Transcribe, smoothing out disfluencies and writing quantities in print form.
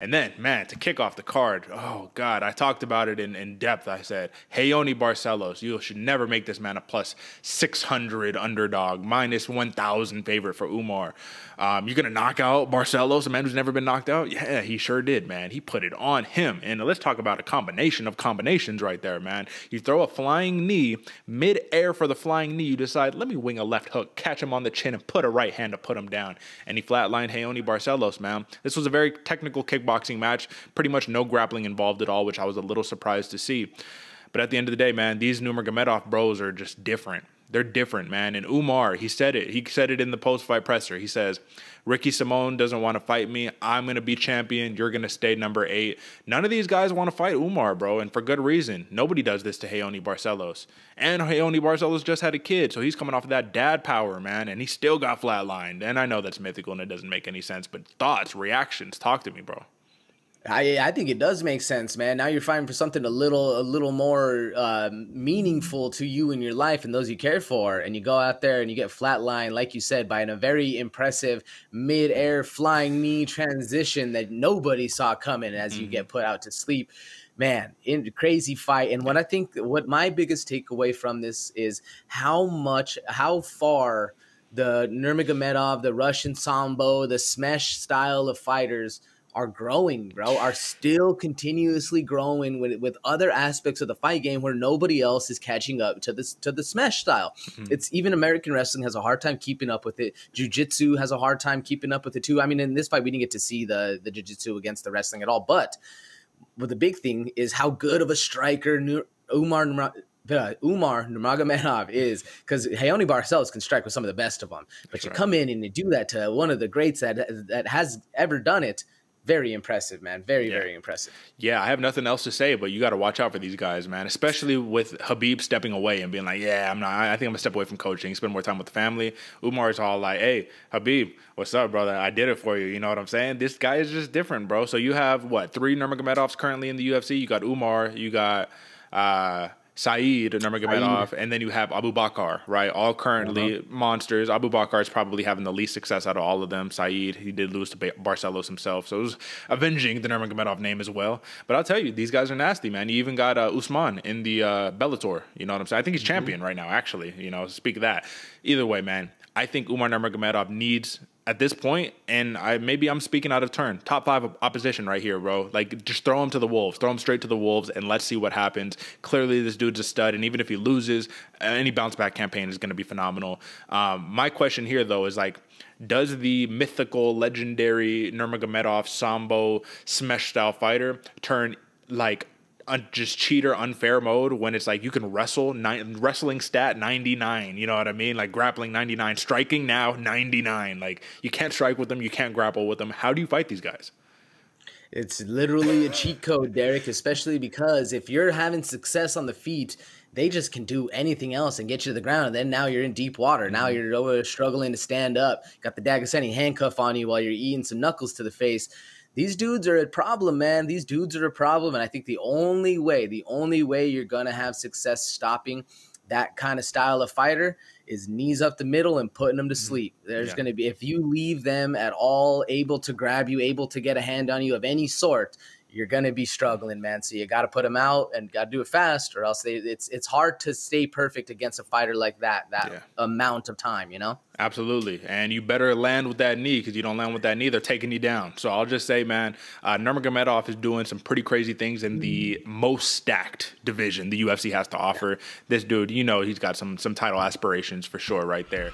And then, man, to kick off the card, oh, God, I talked about it in depth. I said, Raoni Barcelos, you should never make this man a plus 600 underdog, minus 1,000 favorite for Umar. You're going to knock out Barcelos, a man who's never been knocked out? Yeah, he sure did, man. He put it on him. And let's talk about a combination of combinations right there, man. You throw a flying knee, mid-air for the flying knee, you decide, let me wing a left hook, catch him on the chin, and put a right hand to put him down. And he flatlined Raoni Barcelos, man. This was a very technical kickboxing match, pretty much no grappling involved at all, which I was a little surprised to see. But at the end of the day, man, these Nurmagomedov bros are just different. They're different, man. And Umar, he said it. He said it in the post-fight presser. He says, Ricky Simone doesn't want to fight me. I'm going to be champion. You're going to stay number 8. None of these guys want to fight Umar, bro, and for good reason. Nobody does this to Raoni Barcelos. And Raoni Barcelos just had a kid, so he's coming off of that dad power, man, and he still got flatlined. And I know that's mythical and it doesn't make any sense, but thoughts, reactions, talk to me, bro. I think it does make sense, man. Now you're fighting for something a little more meaningful to you in your life and those you care for, and you go out there and you get flatlined, like you said, by a very impressive mid-air flying knee transition that nobody saw coming as you get put out to sleep. Man, in crazy fight. And what my biggest takeaway from this is how far the Nurmagomedov, the Russian Sambo, the Smesh style of fighters are growing, bro, are still continuously growing with other aspects of the fight game where nobody else is catching up to the Smesh style. It's even American wrestling has a hard time keeping up with it. Jiu-Jitsu has a hard time keeping up with it too. I mean, in this fight, we didn't get to see the Jiu-Jitsu against the wrestling at all. But the big thing is how good of a striker Umar Nurmagomedov is, because Raoni Barcelos can strike with some of the best of them. But you come in and you do that to one of the greats that has ever done it. Very impressive, man. Very impressive. Yeah, I have nothing else to say, but you got to watch out for these guys, man, especially with Khabib stepping away and being like, yeah, I think I'm going to step away from coaching, spend more time with the family. Umar's all like, hey, Khabib, what's up, brother? I did it for you. You know what I'm saying? This guy is just different, bro. So you have, 3 Nurmagomedovs currently in the UFC? You got Umar, you got Saeed Nurmagomedov, and then you have Abu Bakr, right? All currently monsters. Abu Bakr is probably having the least success out of all of them. Saeed, he did lose to Barcelos himself, so it was avenging the Nurmagomedov name as well. But I'll tell you, these guys are nasty, man. You even got Usman in the Bellator, you know what I'm saying? I think he's champion right now, actually, speak of that. Either way, man, I think Umar Nurmagomedov needs, at this point, and maybe I'm speaking out of turn, top 5 opposition right here, bro. Like, just throw him to the Wolves. Throw him straight to the Wolves, and let's see what happens. Clearly, this dude's a stud, and even if he loses, any bounce-back campaign is going to be phenomenal. My question here, though, is, does the mythical, legendary Nurmagomedov Sambo Smesh-style fighter turn, just cheater unfair mode when it's you can wrestling stat 99, you know what I mean? Grappling 99, striking now 99. You can't strike with them, you can't grapple with them. How do you fight these guys? It's literally a cheat code, Derek, especially because if you're having success on the feet, they just can do anything else and get you to the ground. And then now you're in deep water. Now you're over struggling to stand up. Got the Dagesani handcuff on you while you're eating some knuckles to the face. These dudes are a problem, man. These dudes are a problem. And I think the only way you're going to have success stopping that kind of style of fighter is knees up the middle and putting them to sleep. There's going to be, if you leave them at all able to grab you, able to get a hand on you of any sort, you're going to be struggling, man. So you got to put them out and got to do it fast, or else it's hard to stay perfect against a fighter like that amount of time, Absolutely. And you better land with that knee, because you don't land with that knee, they're taking you down. So I'll just say, man, Nurmagomedov is doing some pretty crazy things in the most stacked division the UFC has to offer. This dude, he's got some title aspirations for sure right there.